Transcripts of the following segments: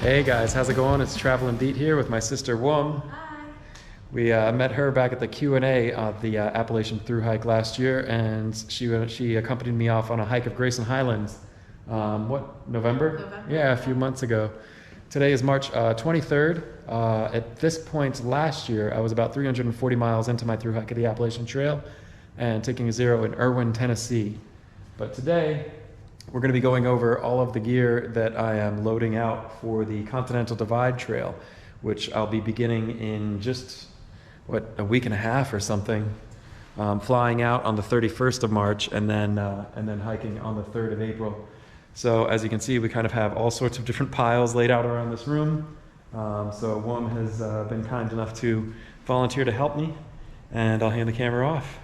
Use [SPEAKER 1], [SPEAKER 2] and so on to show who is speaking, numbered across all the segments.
[SPEAKER 1] Hey guys, how's it going? It's Traveling Beat here with my sister Wum.
[SPEAKER 2] Hi.
[SPEAKER 1] We met her back at the Q&A of the Appalachian Thru Hike last year, and she accompanied me off on a hike of Grayson Highlands. November?
[SPEAKER 2] November.
[SPEAKER 1] Yeah, a few months ago. Today is March 23rd. At this point last year, I was about 340 miles into my thru hike of the Appalachian Trail and taking a zero in Erwin, Tennessee. But today, we're going to be going over all of the gear that I am loading out for the Continental Divide Trail, which I'll be beginning in just, a week and a half or something. Flying out on the 31st of March and then hiking on the 3rd of April. So as you can see, we kind of have all sorts of different piles laid out around this room. So Wum has been kind enough to volunteer to help me, and I'll hand the camera off.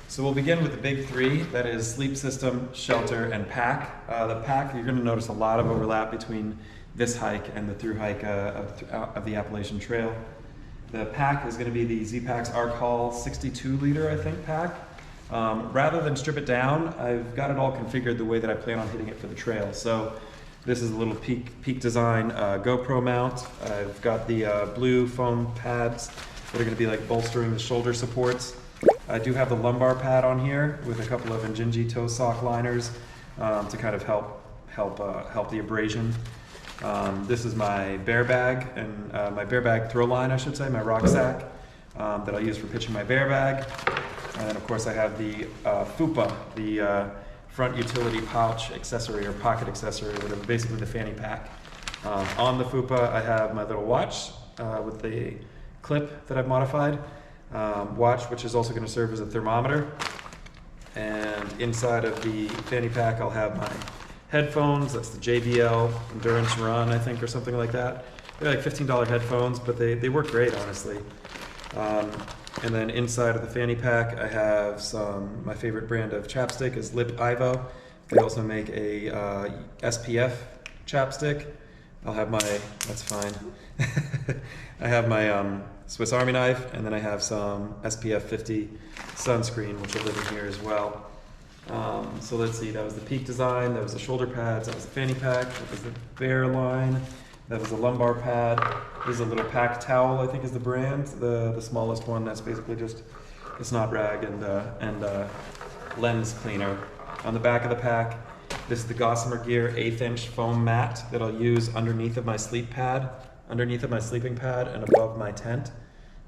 [SPEAKER 1] So we'll begin with the big three, that is sleep system, shelter, and pack. The pack, you're going to notice a lot of overlap between this hike and the thru hike of the Appalachian Trail. The pack is going to be the Z-Packs Arc Haul 62 liter, I think, pack. Rather than strip it down, I've got it all configured the way that I plan on hitting it for the trail. So this is a little Peak Design GoPro mount. I've got the blue foam pads that are going to be like bolstering the shoulder supports. I do have the lumbar pad on here with a couple of Injinji toe sock liners to kind of help the abrasion. This is my bear bag and my bear bag throw line, I should say, my rucksack that I'll use for pitching my bear bag. And of course I have the FUPA, the front utility pouch accessory or pocket accessory, whatever, basically the fanny pack. On the FUPA I have my little watch with the clip that I've modified. Watch, which is also going to serve as a thermometer. And inside of the fanny pack I'll have my headphones. That's the JBL Endurance Run, I think, or something like that. They're like $15 headphones, but they work great, honestly. And then inside of the fanny pack I have my favorite brand of chapstick is Lip Ivo. They also make a SPF chapstick. I'll have my, that's fine. I have my Swiss Army knife, and then I have some SPF 50 sunscreen, which will live in here as well. So let's see, that was the Peak Design, that was the shoulder pads, that was the fanny pack, that was the bear line, that was the lumbar pad. This is a little pack towel, I think is the brand, the smallest one. That's basically just a snot rag and lens cleaner. On the back of the pack, this is the Gossamer Gear 1/8 inch foam mat that I'll use underneath of my sleeping pad and above my tent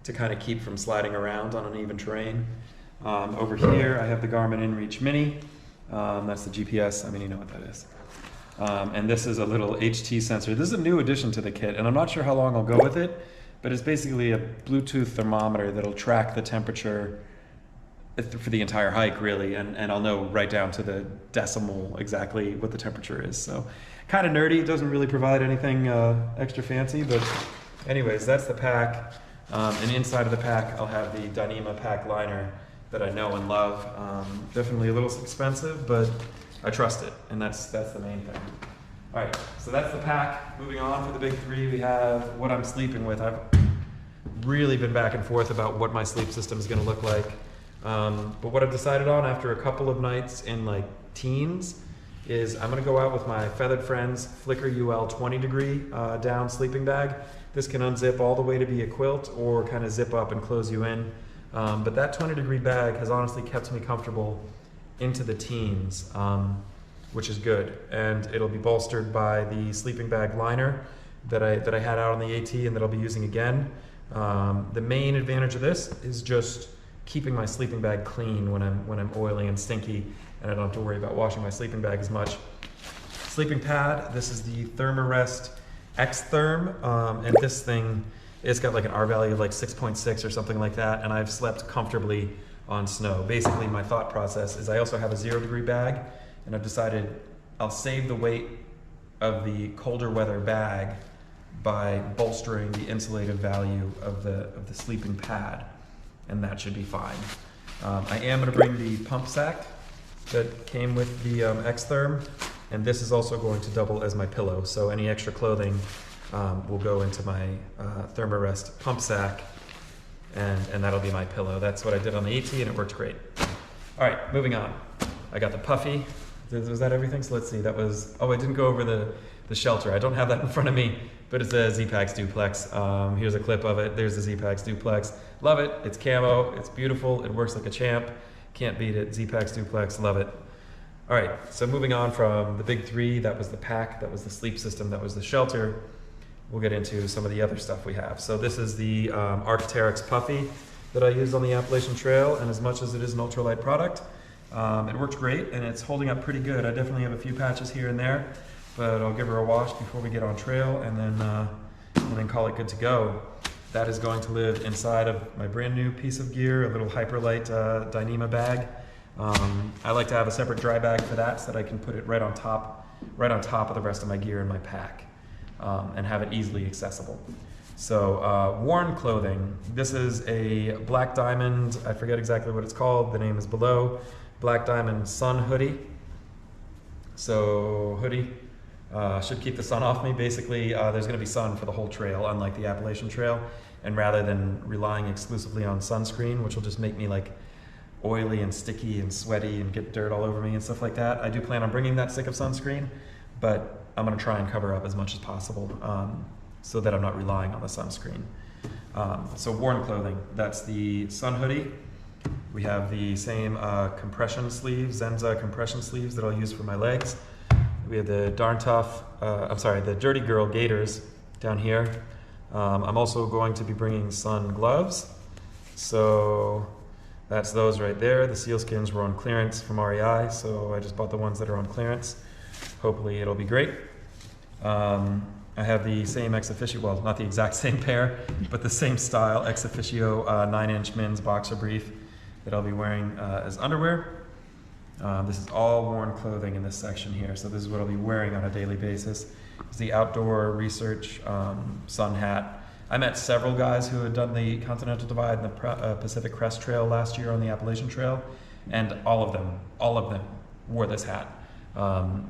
[SPEAKER 1] to kind of keep from sliding around on uneven terrain. Over here I have the Garmin InReach Mini. That's the GPS, I mean, you know what that is. And this is a little HT sensor. This is a new addition to the kit, and I'm not sure how long I'll go with it, but it's basically a Bluetooth thermometer that'll track the temperature for the entire hike, really, and I'll know right down to the decimal exactly what the temperature is. So kind of nerdy, it doesn't really provide anything extra fancy, but anyways, that's the pack. And inside of the pack I'll have the Dyneema pack liner that I know and love. Definitely a little expensive, but I trust it, and that's the main thing. All right, so that's the pack. Moving on for the big three, we have what I'm sleeping with. I've really been back and forth about what my sleep system is going to look like. But what I've decided on after a couple of nights in like teens is I'm going to go out with my Feathered Friends Flicker UL 20 degree down sleeping bag. This can unzip all the way to be a quilt or kind of zip up and close you in. But that 20 degree bag has honestly kept me comfortable into the teens, which is good. And it'll be bolstered by the sleeping bag liner that I had out on the AT and that I'll be using again. The main advantage of this is just keeping my sleeping bag clean when I'm oily and stinky, and I don't have to worry about washing my sleeping bag as much. Sleeping pad, this is the Thermarest X-Therm, and this thing, it's got like an R value of like 6.6 or something like that, and I've slept comfortably on snow. Basically, my thought process is I also have a 0 degree bag, and I've decided I'll save the weight of the colder weather bag by bolstering the insulative value of the sleeping pad, and that should be fine. I am going to bring the pump sack that came with the X-Therm, and this is also going to double as my pillow, so any extra clothing will go into my Thermarest pump sack, and that'll be my pillow. That's what I did on the AT, and it worked great. All right, moving on. I got the puffy. Was that everything? So let's see, that was, oh, I didn't go over the the shelter. I don't have that in front of me, but it's a Z-Packs duplex. Here's a clip of it. There's the Z-Packs duplex. Love it. It's camo. It's beautiful. It works like a champ. Can't beat it. Z-Packs duplex. Love it. All right, so moving on from the big three, that was the pack, that was the sleep system, that was the shelter. We'll get into some of the other stuff we have. So this is the Arc'teryx Puffy that I used on the Appalachian Trail, and as much as it is an ultralight product, it worked great and it's holding up pretty good. I definitely have a few patches here and there, but I'll give her a wash before we get on trail and then call it good to go. That is going to live inside of my brand new piece of gear, a little Hyperlight Dyneema bag. I like to have a separate dry bag for that so that I can put it right on top of the rest of my gear in my pack and have it easily accessible. So worn clothing. This is a Black Diamond, I forget exactly what it's called, the name is below, Black Diamond sun hoodie. So hoodie, should keep the sun off me. Basically, there's going to be sun for the whole trail, unlike the Appalachian Trail, and rather than relying exclusively on sunscreen, which will just make me like oily and sticky and sweaty and get dirt all over me and stuff like that. I do plan on bringing that stick of sunscreen, but I'm going to try and cover up as much as possible so that I'm not relying on the sunscreen. So worn clothing, that's the sun hoodie. We have the same compression sleeves, Zenza compression sleeves that I'll use for my legs. We have the the Dirty Girl gaiters down here. I'm also going to be bringing sun gloves. So that's those right there. The sealskins were on clearance from REI, so I just bought the ones that are on clearance. Hopefully it'll be great. I have the same Ex Officio, well, not the exact same pair, but the same style Ex Officio 9-inch men's boxer brief that I'll be wearing as underwear. This is all worn clothing in this section here, so this is what I'll be wearing on a daily basis. It's the Outdoor Research sun hat. I met several guys who had done the Continental Divide and the Pacific Crest Trail last year on the Appalachian Trail, and all of them wore this hat,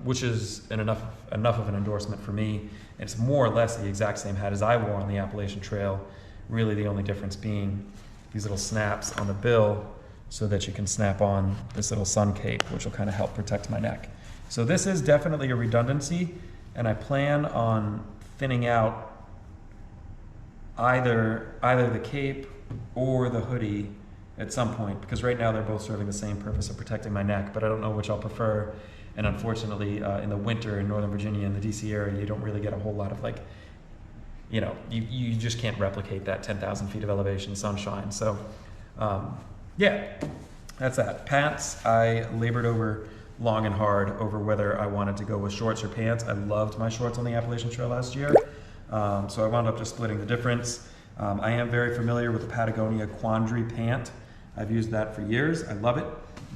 [SPEAKER 1] which is enough of an endorsement for me. It's more or less the exact same hat as I wore on the Appalachian Trail, really the only difference being these little snaps on the bill so that you can snap on this little sun cape, which will kind of help protect my neck. So this is definitely a redundancy, and I plan on thinning out either the cape or the hoodie at some point, because right now they're both serving the same purpose of protecting my neck, but I don't know which I'll prefer. And unfortunately, in the winter in Northern Virginia and the DC area, you don't really get a whole lot of you just can't replicate that 10,000 feet of elevation sunshine. So yeah, that's that. Pants, I labored over long and hard over whether I wanted to go with shorts or pants. I loved my shorts on the Appalachian Trail last year. So I wound up just splitting the difference. I am very familiar with the Patagonia Quandary pant. I've used that for years. I love it.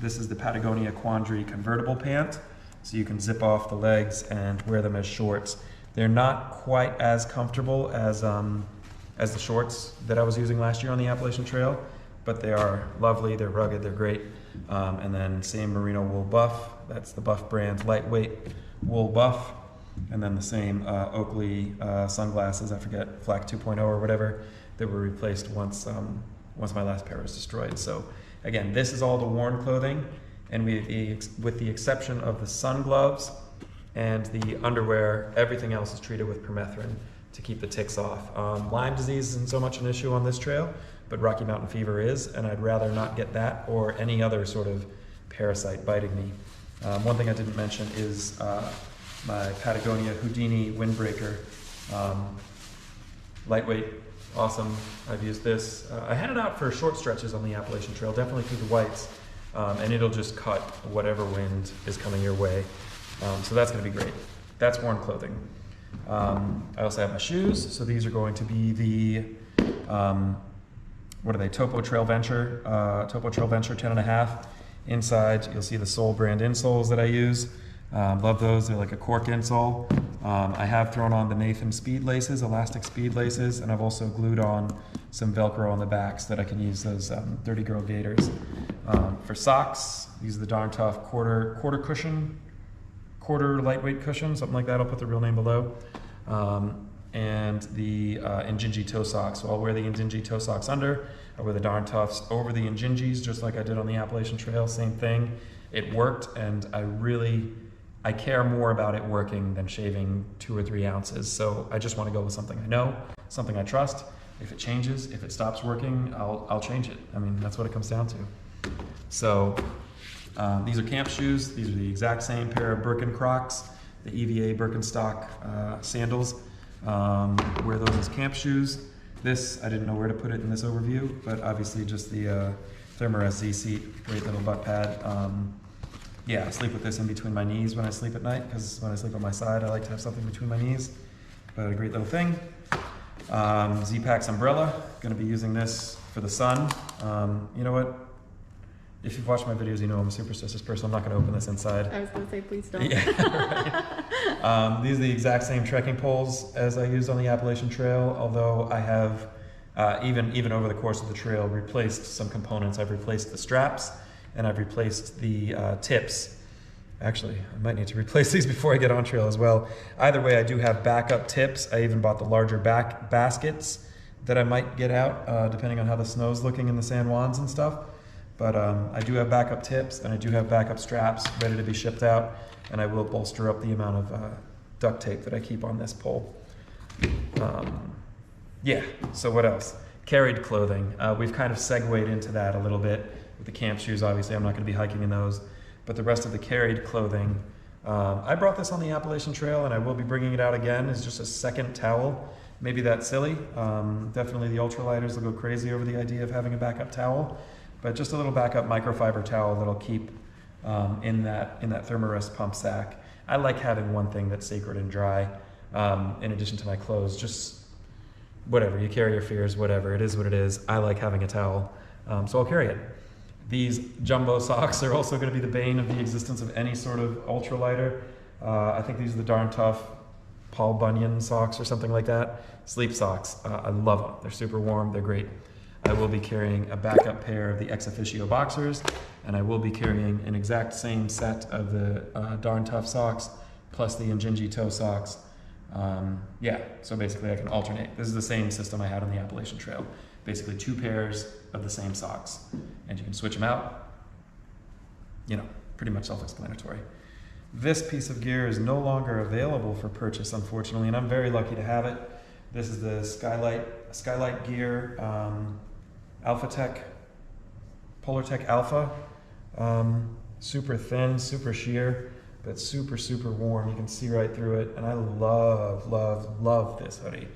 [SPEAKER 1] This is the Patagonia Quandary convertible pant. So you can zip off the legs and wear them as shorts. They're not quite as comfortable as the shorts that I was using last year on the Appalachian Trail, but they are lovely, they're rugged, they're great. And then same merino wool buff. That's the Buff brand lightweight wool buff. And then the same Oakley sunglasses, I forget, Flak 2.0 or whatever, that were replaced once my last pair was destroyed. So again, this is all the worn clothing, and with the exception of the sun gloves and the underwear, everything else is treated with permethrin to keep the ticks off. Lyme disease isn't so much an issue on this trail, but Rocky Mountain fever is, and I'd rather not get that or any other sort of parasite biting me. One thing I didn't mention is my Patagonia Houdini windbreaker. Lightweight, awesome. I've used this. I had it out for short stretches on the Appalachian Trail, definitely through the whites, and it'll just cut whatever wind is coming your way. So that's going to be great. That's worn clothing. I also have my shoes. So these are going to be the, what are they, Topo Trail Venture 10.5. Inside, you'll see the Sole brand insoles that I use. Love those, they're like a cork insole. I have thrown on the Nathan speed laces, elastic speed laces, and I've also glued on some Velcro on the backs that I can use those Dirty Girl gaiters. For socks, these are the Darn Tough quarter lightweight cushion, something like that. I'll put the real name below. And the Injinji toe socks. So I'll wear the Injinji toe socks under. I wear the Darn Toughs over the Injinjis, just like I did on the Appalachian Trail, same thing. It worked, and I really I care more about it working than shaving 2 or 3 ounces. So I just want to go with something I know, something I trust. If it changes, if it stops working, I'll change it. I mean, that's what it comes down to. So these are camp shoes. These are the exact same pair of Birken Crocs, the EVA Birkenstock sandals. Wear those as camp shoes. This, I didn't know where to put it in this overview, but obviously just the Thermarest Z-Seat, great little butt pad. Yeah, I sleep with this in between my knees when I sleep at night, because when I sleep on my side, I like to have something between my knees. But a great little thing. Z-Packs umbrella, gonna be using this for the sun. You know what? If you've watched my videos, you know I'm a superstitious person. I'm not gonna open this inside.
[SPEAKER 2] I was gonna say, please don't.
[SPEAKER 1] Yeah, right. These are the exact same trekking poles as I used on the Appalachian Trail, although I have, even over the course of the trail, replaced some components. I've replaced the straps, and I've replaced the tips. Actually, I might need to replace these before I get on trail as well. Either way, I do have backup tips. I even bought the larger baskets that I might get out, depending on how the snow's looking in the San Juans and stuff. But I do have backup tips, and I do have backup straps ready to be shipped out, and I will bolster up the amount of duct tape that I keep on this pole. Yeah, so what else? Carried clothing. We've kind of segued into that a little bit with the camp shoes. Obviously, I'm not going to be hiking in those, but the rest of the carried clothing. I brought this on the Appalachian Trail, and I will be bringing it out again as just a second towel. Maybe that's silly. Definitely the ultralighters will go crazy over the idea of having a backup towel. But just a little backup microfiber towel that'll keep in that Thermarest pump sack. I like having one thing that's sacred and dry, in addition to my clothes. Just whatever, you carry your fears, whatever, it is what it is. I like having a towel, so I'll carry it. These jumbo socks are also going to be the bane of the existence of any sort of ultralighter. I think these are the Darn Tough Paul Bunyan socks or something like that. Sleep socks, I love them. They're super warm, they're great. I will be carrying a backup pair of the Ex Officio boxers, and I will be carrying an exact same set of the Darn Tough socks, plus the Injinji toe socks. Yeah, so basically I can alternate. This is the same system I had on the Appalachian Trail. Basically 2 pairs of the same socks, and you can switch them out. You know, pretty much self-explanatory. This piece of gear is no longer available for purchase, unfortunately, and I'm very lucky to have it. This is the Skylight Gear AlphaTech, Polartec Alpha. Super thin, super sheer, but super, super warm. You can see right through it, and I love, love, love this hoodie.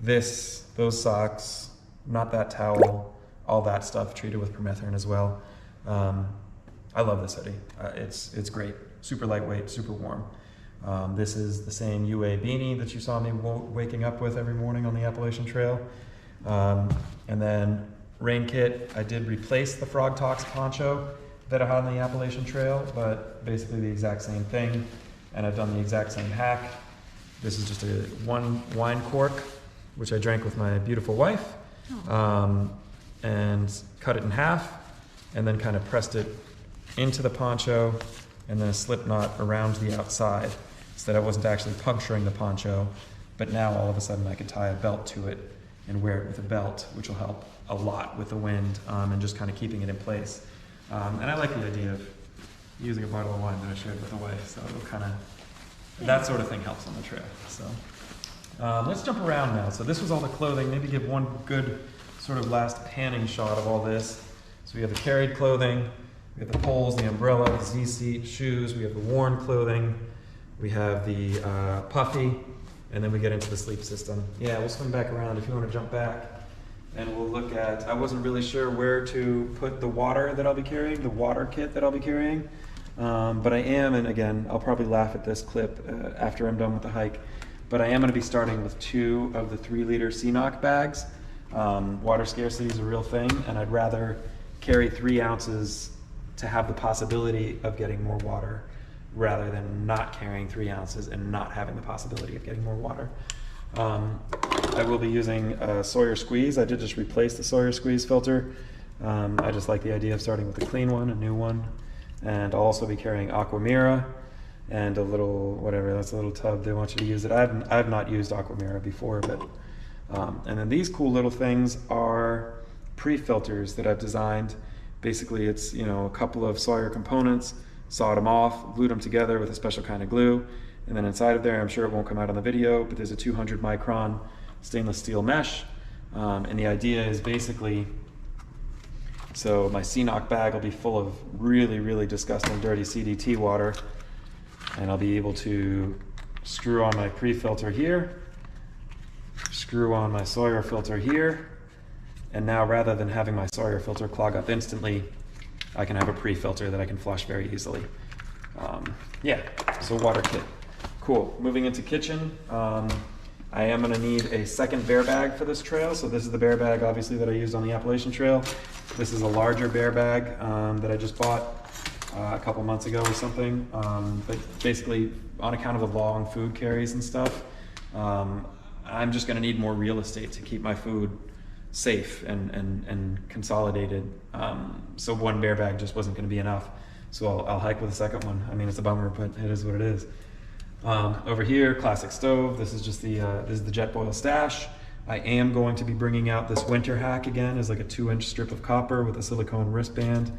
[SPEAKER 1] Those socks, not that towel, all that stuff treated with permethrin as well. I love this hoodie. It's great, super lightweight, super warm. This is the same UA beanie that you saw me waking up with every morning on the Appalachian Trail. And then rain kit, I did replace the Frog Talks poncho that I had on the Appalachian Trail, but basically the exact same thing. And I've done the exact same hack. This is just one wine cork, which I drank with my beautiful wife, and cut it in half, and then kind of pressed it into the poncho, and then a slip knot around the outside, so that I wasn't actually puncturing the poncho, but now all of a sudden I could tie a belt to it and wear it with a belt, which will help a lot with the wind, and just kind of keeping it in place. And I like the idea of using a bottle of wine that I shared with the wife, so it'll kind of, that sort of thing helps on the trail. So let's jump around now. So this was all the clothing. Maybe give one good sort of last panning shot of all this. So we have the carried clothing, we have the poles, the umbrella, the Z-seat, shoes, we have the worn clothing, we have the puffy, and then we get into the sleep system. Yeah, we'll swing back around if you want to jump back. And we'll look at, I wasn't really sure where to put the water that I'll be carrying, the water kit that I'll be carrying. But I am, and again, I'll probably laugh at this clip after I'm done with the hike, but I am going to be starting with 2 of the 3-liter CNOC bags. Water scarcity is a real thing, and I'd rather carry 3 ounces to have the possibility of getting more water rather than not carrying 3 ounces and not having the possibility of getting more water. I will be using a Sawyer Squeeze. I did just replace the Sawyer Squeeze filter. I just like the idea of starting with a clean one, a new one. And I'll also be carrying Aquamira and a little, whatever, that's a little tub they want you to use it. I've not used Aquamira before, but, and then these cool little things are pre-filters that I've designed. Basically it's, you know, a couple of Sawyer components, sawed them off, glued them together with a special kind of glue, and then inside of there, I'm sure it won't come out on the video, but there's a 200 micron stainless steel mesh, and the idea is basically, so my CNOC bag will be full of really, really disgusting, dirty CDT water, and I'll be able to screw on my pre-filter here, screw on my Sawyer filter here, and now rather than having my Sawyer filter clog up instantly, I can have a pre-filter that I can flush very easily. Yeah, so water kit. Cool. Moving into kitchen, I am going to need a second bear bag for this trail. So this is the bear bag, obviously, that I used on the Appalachian Trail. This is a larger bear bag that I just bought a couple months ago or something. But basically, on account of the long food carries and stuff, I'm just going to need more real estate to keep my food safe and consolidated. So one bear bag just wasn't going to be enough. So I'll hike with a second one. I mean, it's a bummer, but it is what it is. Over here, classic stove. This is just the Jetboil Stash. I am going to be bringing out this winter hack again as like a 2-inch strip of copper with a silicone wristband,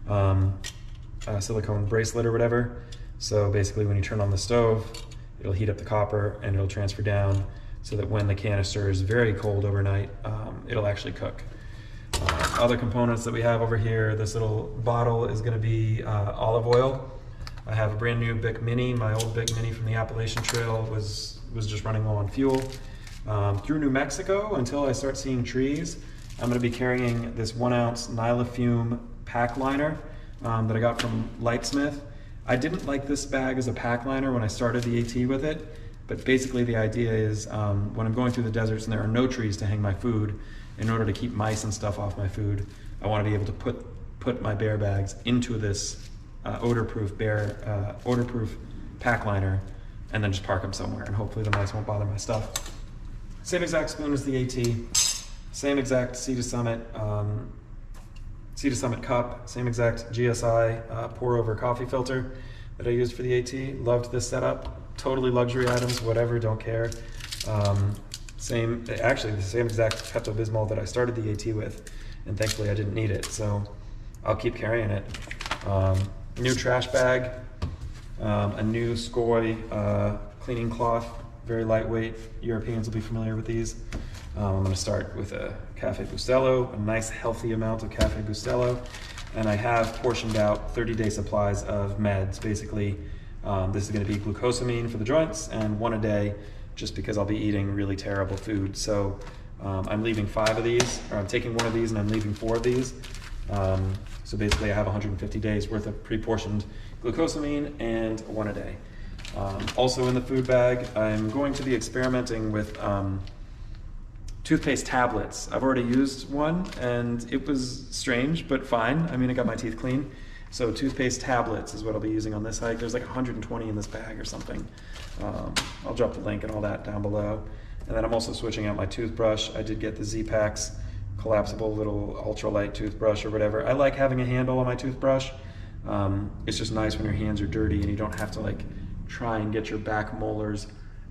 [SPEAKER 1] a silicone bracelet or whatever. So basically when you turn on the stove, it'll heat up the copper and it'll transfer down so that when the canister is very cold overnight, it'll actually cook. Other components that we have over here, this little bottle is gonna be olive oil. I have a brand new Bic Mini. My old Bic Mini from the Appalachian Trail was just running low on fuel. Through New Mexico, until I start seeing trees, I'm going to be carrying this 1-ounce Nylafume pack liner that I got from Lightsmith. I didn't like this bag as a pack liner when I started the AT with it, but basically the idea is when I'm going through the deserts and there are no trees to hang my food, in order to keep mice and stuff off my food, I want to be able to put my bear bags into this odor-proof pack liner and then just park them somewhere, and hopefully the mice won't bother my stuff. Same exact spoon as the AT, same exact Sea to Summit cup, same exact GSI pour over coffee filter that I used for the AT. Loved this setup. Totally luxury items, whatever, don't care. Actually the same exact Pepto-Bismol that I started the AT with, and thankfully I didn't need it, so I'll keep carrying it. New trash bag, a new Skoy cleaning cloth, very lightweight. Europeans will be familiar with these. I'm going to start with a Cafe Bustelo, a nice healthy amount of Cafe Bustelo, and I have portioned out 30-day supplies of meds. Basically, this is going to be glucosamine for the joints and 1 a day, just because I'll be eating really terrible food. So I'm leaving 5 of these, or I'm taking 1 of these and I'm leaving 4 of these. So basically I have 150 days worth of pre-portioned glucosamine and 1 a day. Also in the food bag, I'm going to be experimenting with toothpaste tablets. I've already used one and it was strange, but fine. I mean, I got my teeth clean. So toothpaste tablets is what I'll be using on this hike. There's like 120 in this bag or something. I'll drop the link and all that down below. And then I'm also switching out my toothbrush. I did get the Z-Packs collapsible little ultralight toothbrush or whatever. I like having a handle on my toothbrush. It's just nice when your hands are dirty and you don't have to like try and get your back molars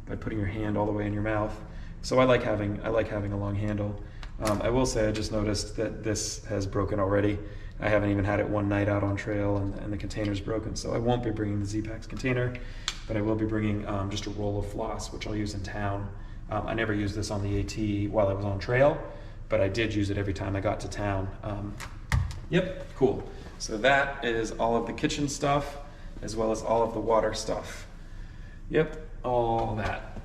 [SPEAKER 1] by putting your hand all the way in your mouth. So I like having a long handle. I will say I just noticed that this has broken already. I haven't even had it one night out on trail and the container's broken, so I won't be bringing the Z-Packs container, but I will be bringing just a roll of floss, which I'll use in town. I never used this on the AT while I was on trail, but I did use it every time I got to town. Yep, cool. So that is all of the kitchen stuff, as well as all of the water stuff. Yep, all that.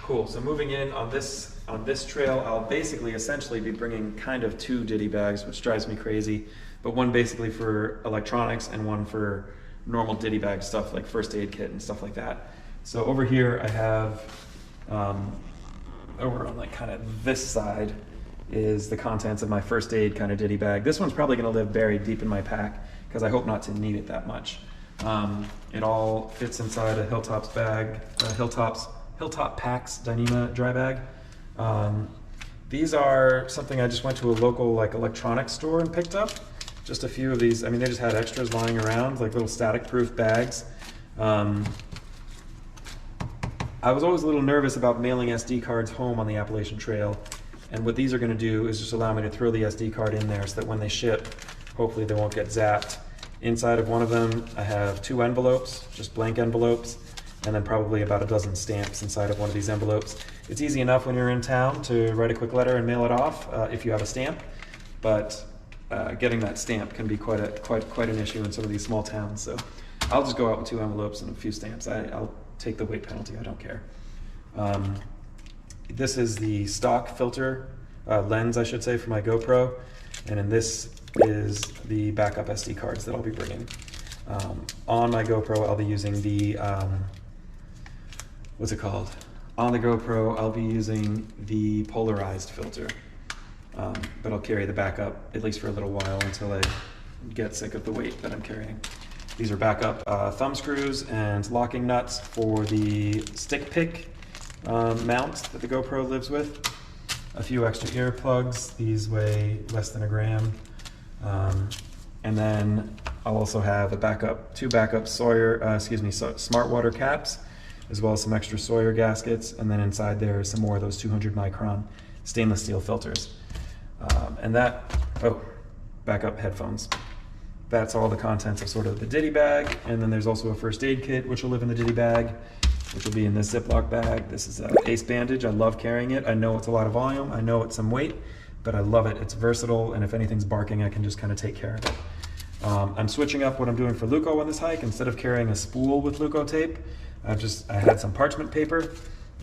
[SPEAKER 1] Cool, so moving in on this trail, I'll basically essentially be bringing kind of 2 ditty bags, which drives me crazy, but one basically for electronics and one for normal ditty bag stuff like first aid kit and stuff like that. So over here I have, over on like kind of this side is the contents of my first aid kind of ditty bag. This one's probably gonna live buried deep in my pack because I hope not to need it that much. It all fits inside a Hilltop's bag, Hilltop Packs Dyneema dry bag. These are something I just went to a local like electronics store and picked up. Just a few of these. I mean, they just had extras lying around, like little static-proof bags. I was always a little nervous about mailing SD cards home on the Appalachian Trail, and what these are going to do is just allow me to throw the SD card in there so that when they ship, hopefully they won't get zapped.
[SPEAKER 2] Inside of one of them, I have 2 envelopes, just blank envelopes, and then probably about a dozen stamps inside of one of these envelopes. It's easy enough when you're in town to write a quick letter and mail it off if you have a stamp, but getting that stamp can be quite an issue in some of these small towns. So I'll just go out with 2 envelopes and a few stamps. I'll take the weight penalty, I don't care. This is the stock filter, lens I should say, for my GoPro, and in this is the backup SD cards that I'll be bringing. On my GoPro I'll be using the, what's it called? On the GoPro I'll be using the polarized filter, but I'll carry the backup at least for a little while until I get sick of the weight that I'm carrying. These are backup thumb screws and locking nuts for the stick pick mount that the GoPro lives with. A few extra earplugs. These weigh less than a gram. And then I'll also have a 2 backup smart water caps, as well as some extra Sawyer gaskets, and then inside there is some more of those 200 micron stainless steel filters. Backup headphones. That's all the contents of sort of the ditty bag, and then there's also a first aid kit which will live in the ditty bag, which will be in this Ziploc bag. This is an Ace bandage. I love carrying it. I know it's a lot of volume, I know it's some weight, but I love it. It's versatile, and if anything's barking, I can just kind of take care of it. I'm switching up what I'm doing for Leuco on this hike. Instead of carrying a spool with Leuco tape, I had some parchment paper,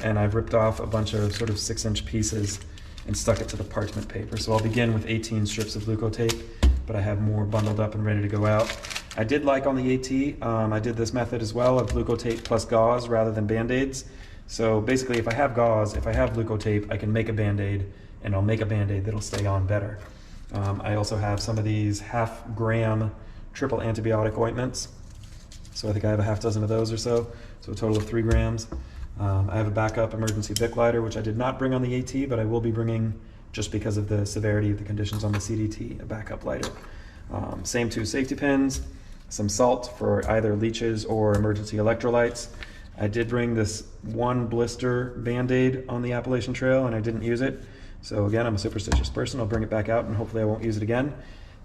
[SPEAKER 2] and I've ripped off a bunch of sort of 6-inch pieces and stuck it to the parchment paper. So I'll begin with 18 strips of Leuco tape, but I have more bundled up and ready to go out. I did like on the AT, I did this method as well of Leuco tape plus gauze rather than Band-Aids. So basically if I have gauze, if I have Leuco tape, I can make a Band-Aid, and I'll make a Band-Aid that'll stay on better. I also have some of these half-gram triple antibiotic ointments. So I think I have a half dozen of those or so a total of 3 grams. I have a backup emergency Bic lighter, which I did not bring on the AT, but I will be bringing, just because of the severity of the conditions on the CDT, a backup lighter. Same 2 safety pins, some salt for either leeches or emergency electrolytes. I did bring this 1 blister Band-Aid on the Appalachian Trail, and I didn't use it. So again, I'm a superstitious person. I'll bring it back out, and hopefully I won't use it again.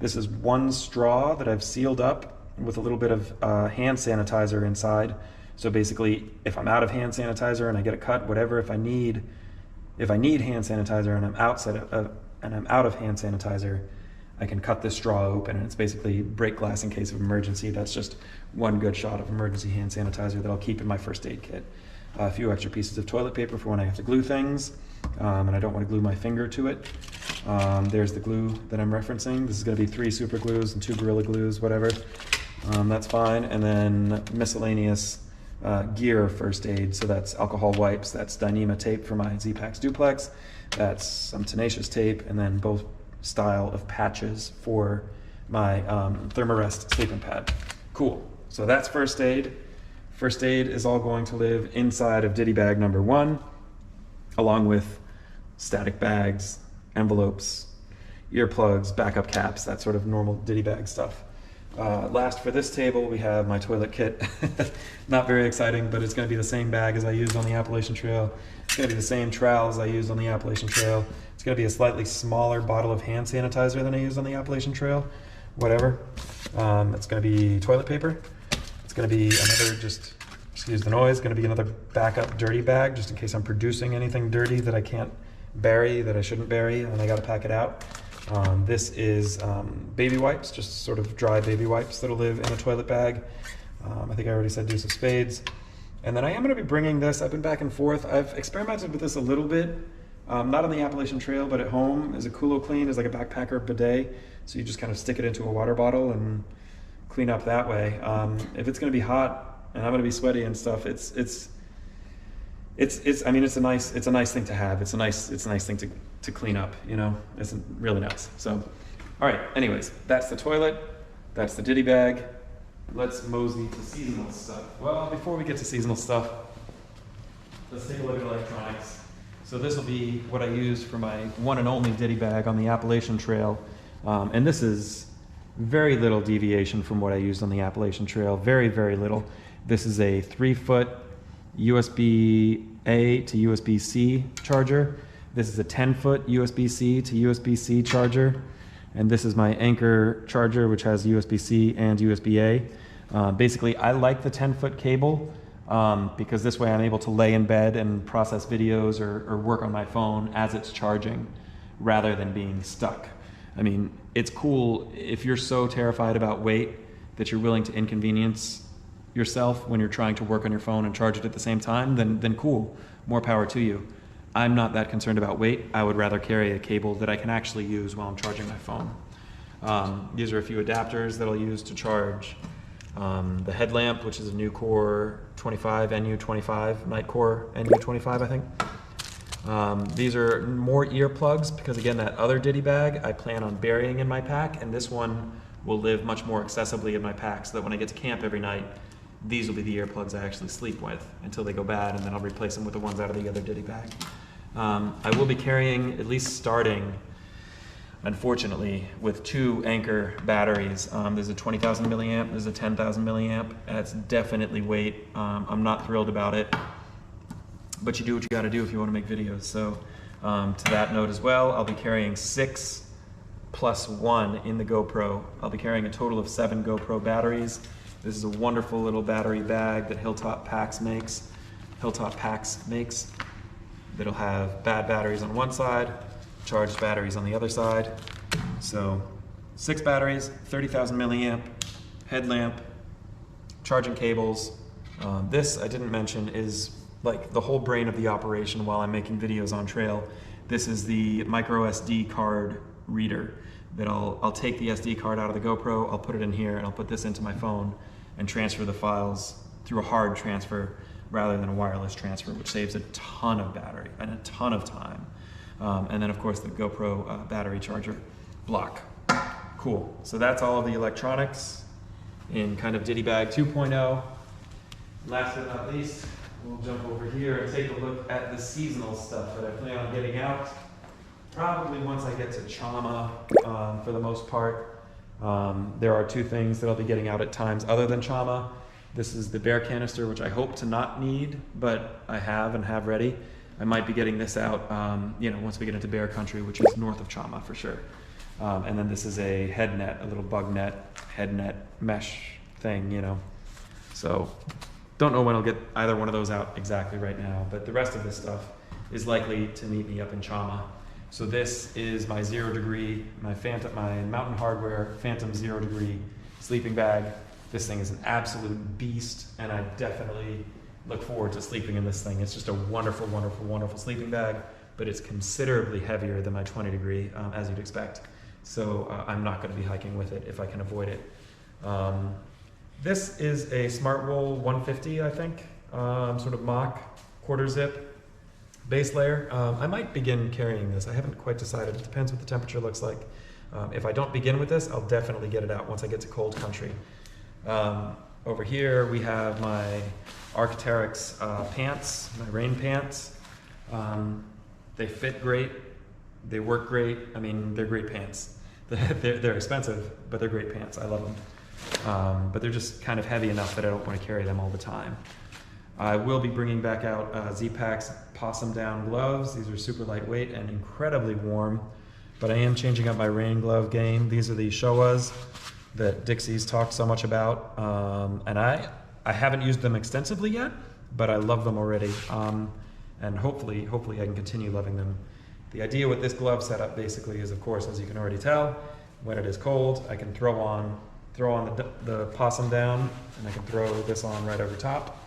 [SPEAKER 2] This is 1 straw that I've sealed up with a little bit of hand sanitizer inside. So basically, if I'm out of hand sanitizer and I get a cut, whatever, if I need hand sanitizer and I'm out of hand sanitizer, I can cut this straw open, and it's basically break glass in case of emergency. That's just 1 good shot of emergency hand sanitizer that I'll keep in my first aid kit. A few extra pieces of toilet paper for when I have to glue things, and I don't want to glue my finger to it. There's the glue that I'm referencing. This is going to be 3 super glues and 2 Gorilla Glues, whatever. That's fine. And then miscellaneous gear first aid. So that's alcohol wipes, that's Dyneema tape for my Z-Pax Duplex, that's some Tenacious tape, and then both style of patches for my Thermarest sleeping pad. Cool. So that's first aid. First aid is all going to live inside of ditty bag number 1, along with static bags, envelopes, earplugs, backup caps, that sort of normal ditty bag stuff. Last for this table, we have my toilet kit. Not very exciting, but it's going to be the same bag as I used on the Appalachian Trail. It's going to be the same trowels I used on the Appalachian Trail. It's going to be a slightly smaller bottle of hand sanitizer than I used on the Appalachian Trail. Whatever. It's going to be toilet paper. It's going to be another, just excuse the noise, going to be another backup dirty bag, just in case I'm producing anything dirty that I can't bury, that I shouldn't bury, and I got to pack it out. This is baby wipes, just sort of dry baby wipes that'll live in a toilet bag. I think I already said deuce of spades. And then I am going to be bringing this, I've been back and forth. I've experimented with this a little bit, not on the Appalachian Trail, but at home, as a Kulo Clean, as like a backpacker bidet. So you just kind of stick it into a water bottle and clean up that way. If it's going to be hot and I'm going to be sweaty and stuff, I mean, it's a nice thing to have. It's a nice thing to clean up, you know. It's really nice. So, all right. Anyways, that's the toilet. That's the ditty bag. Let's mosey to seasonal stuff. Well, before we get to seasonal stuff, let's take a look at electronics. So this will be what I use for my one and only ditty bag on the Appalachian Trail, and this is very little deviation from what I used on the Appalachian Trail. Very, very little. This is a 3-foot USB-A to USB-C charger. This is a 10-foot USB-C to USB-C charger. And this is my Anker charger, which has USB-C and USB-A. Basically, I like the 10-foot cable because this way I'm able to lay in bed and process videos or work on my phone as it's charging rather than being stuck. I mean, it's cool if you're so terrified about weight that you're willing to inconvenience yourself when you're trying to work on your phone and charge it at the same time, then cool, more power to you. I'm not that concerned about weight. I would rather carry a cable that I can actually use while I'm charging my phone. These are a few adapters that I'll use to charge the headlamp, which is a Nucor 25, NU25, Nitecore NU25, I think. These are more earplugs because, again, that other ditty bag I plan on burying in my pack, and this one will live much more accessibly in my pack so that when I get to camp every night, these will be the earplugs I actually sleep with until they go bad, and then I'll replace them with the ones out of the other ditty bag. I will be carrying, at least starting, unfortunately, with 2 Anker batteries. There's a 20,000 milliamp, there's a 10,000 milliamp. That's definitely weight. I'm not thrilled about it, but you do what you gotta do if you wanna make videos. So to that note as well, I'll be carrying 6 plus 1 in the GoPro. I'll be carrying a total of 7 GoPro batteries. This is a wonderful little battery bag that Hilltop Packs makes. That'll have bad batteries on one side, charged batteries on the other side. So 6 batteries, 30,000 milliamp, headlamp, charging cables. This, I didn't mention, is like the whole brain of the operation while I'm making videos on trail. This is the micro SD card reader that I'll take the SD card out of the GoPro, I'll put it in here, and I'll put this into my phone and transfer the files through a hard transfer rather than a wireless transfer, which saves a ton of battery and a ton of time. And then, of course, the GoPro battery charger block. Cool. So that's all of the electronics in kind of Ditty Bag 2.0. Last but not least, we'll jump over here and take a look at the seasonal stuff that I plan on getting out. Probably once I get to Chama, for the most part. There are 2 things that I'll be getting out at times other than Chama. This is the bear canister, which I hope to not need, but I have and have ready. I might be getting this out, once we get into bear country, which is north of Chama for sure. And then this is a head net, a little bug net, head net mesh thing, So don't know when I'll get either one of those out exactly right now, but the rest of this stuff is likely to meet me up in Chama. So this is my 0 degree, my Mountain Hardwear Phantom 0 degree sleeping bag. This thing is an absolute beast, and I definitely look forward to sleeping in this thing. It's just a wonderful, wonderful, wonderful sleeping bag, but it's considerably heavier than my 20 degree, as you'd expect. So I'm not gonna be hiking with it if I can avoid it. This is a Smartwool 150, I think, sort of mock quarter zip base layer. I might begin carrying this. I haven't quite decided. It depends what the temperature looks like. If I don't begin with this, I'll definitely get it out once I get to cold country. Over here we have my Arc'teryx pants, my rain pants. They fit great. They work great. I mean, they're great pants. They're expensive, but they're great pants. I love them. But they're just kind of heavy enough that I don't want to carry them all the time. I will be bringing back out Z-Packs Possum Down gloves. These are super lightweight and incredibly warm, but I am changing up my rain glove game. These are the Showas that Dixie's talked so much about, and I haven't used them extensively yet, but I love them already, and hopefully I can continue loving them. The idea with this glove setup basically is, of course, as you can already tell, when it is cold, I can throw on the Possum Down, and I can throw this on right over top,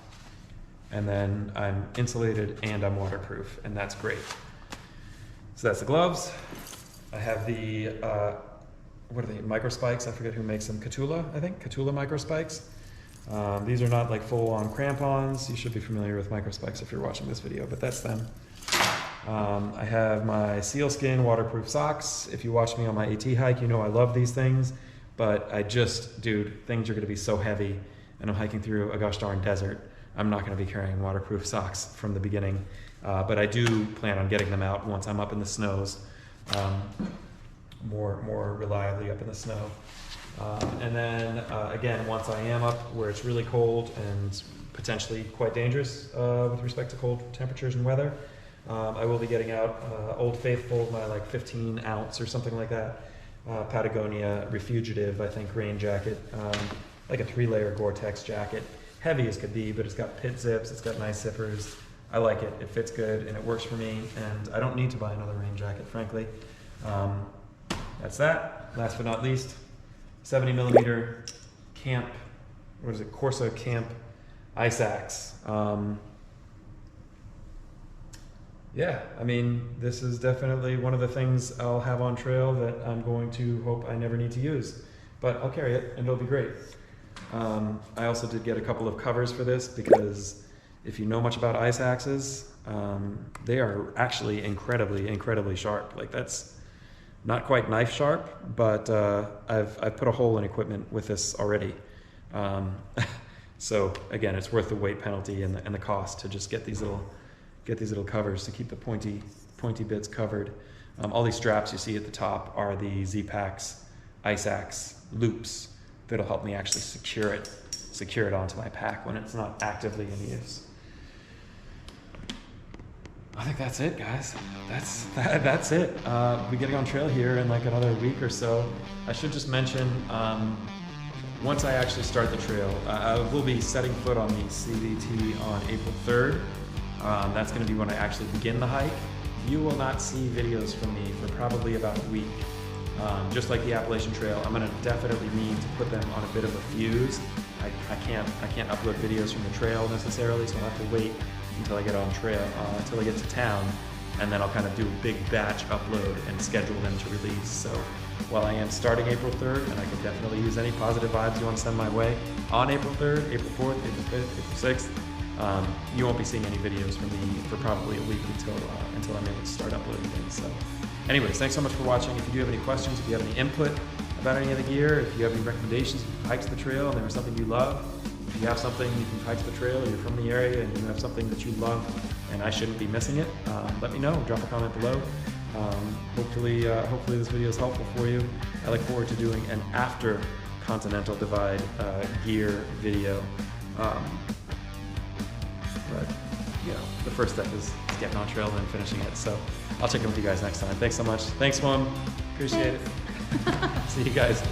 [SPEAKER 2] and then I'm insulated and I'm waterproof, and that's great. So that's the gloves. I have the, what are they, micro spikes? I forget who makes them. Catula, I think? Catula micro spikes. These are not like full-on crampons. You should be familiar with micro spikes if you're watching this video, but that's them. I have my sealskin waterproof socks. If you watch me on my AT hike, you know I love these things, but dude, things are gonna be so heavy, and I'm hiking through a gosh darn desert. I'm not gonna be carrying waterproof socks from the beginning, but I do plan on getting them out once I'm up in the snows, more reliably up in the snow. And then again, once I am up where it's really cold and potentially quite dangerous with respect to cold temperatures and weather, I will be getting out Old Faithful, my like 15 ounce or something like that, Patagonia Refugitive, I think, rain jacket, like a 3-layer Gore-Tex jacket. Heavy as could be, but it's got pit zips, it's got nice zippers. I like it, it fits good, and it works for me, and I don't need to buy another rain jacket, frankly. That's that. Last but not least, 70 millimeter Camp, what is it, Corsa Camp Ice Axe. Yeah, I mean, this is definitely one of the things I'll have on trail that I'm going to hope I never need to use, but I'll carry it and it'll be great. I also did get a couple of covers for this because if you know much about ice axes, they are actually incredibly sharp. Like, that's not quite knife sharp, but I've put a hole in equipment with this already. So again, it's worth the weight penalty and the cost to just get these little covers to keep the pointy bits covered. All these straps you see at the top are the Z-Packs Ice Axe loops that'll help me actually secure it onto my pack when it's not actively in use. I think that's it, guys. That's it. We'll be getting on trail here in like another week or so. I should just mention, once I actually start the trail, I will be setting foot on the CVT on April 3rd. That's going to be when I actually begin the hike. You will not see videos from me for probably about a week. Just like the Appalachian Trail, I'm going to definitely need to put them on a bit of a fuse. I can't upload videos from the trail necessarily, so I'll have to wait until I get on trail, until I get to town, and then I'll kind of do a big batch upload and schedule them to release. So while I am starting April 3rd, and I can definitely use any positive vibes you want to send my way, on April 3rd, April 4th, April 5th, April 6th, you won't be seeing any videos from me for probably a week until I'm able to start uploading things. So anyways, thanks so much for watching. If you do have any questions, if you have any input about any of the gear, if you have any recommendations, if you hiked the trail and there was something you love, if you have something, you can hike the trail, you're from the area and you have something that you love and I shouldn't be missing it, let me know, drop a comment below. Hopefully this video is helpful for you. I look forward to doing an after Continental Divide gear video. But you know, the first step is getting on trail and finishing it. So I'll check in with you guys next time. Thanks so much. Thanks, Mom. Appreciate it. See you guys.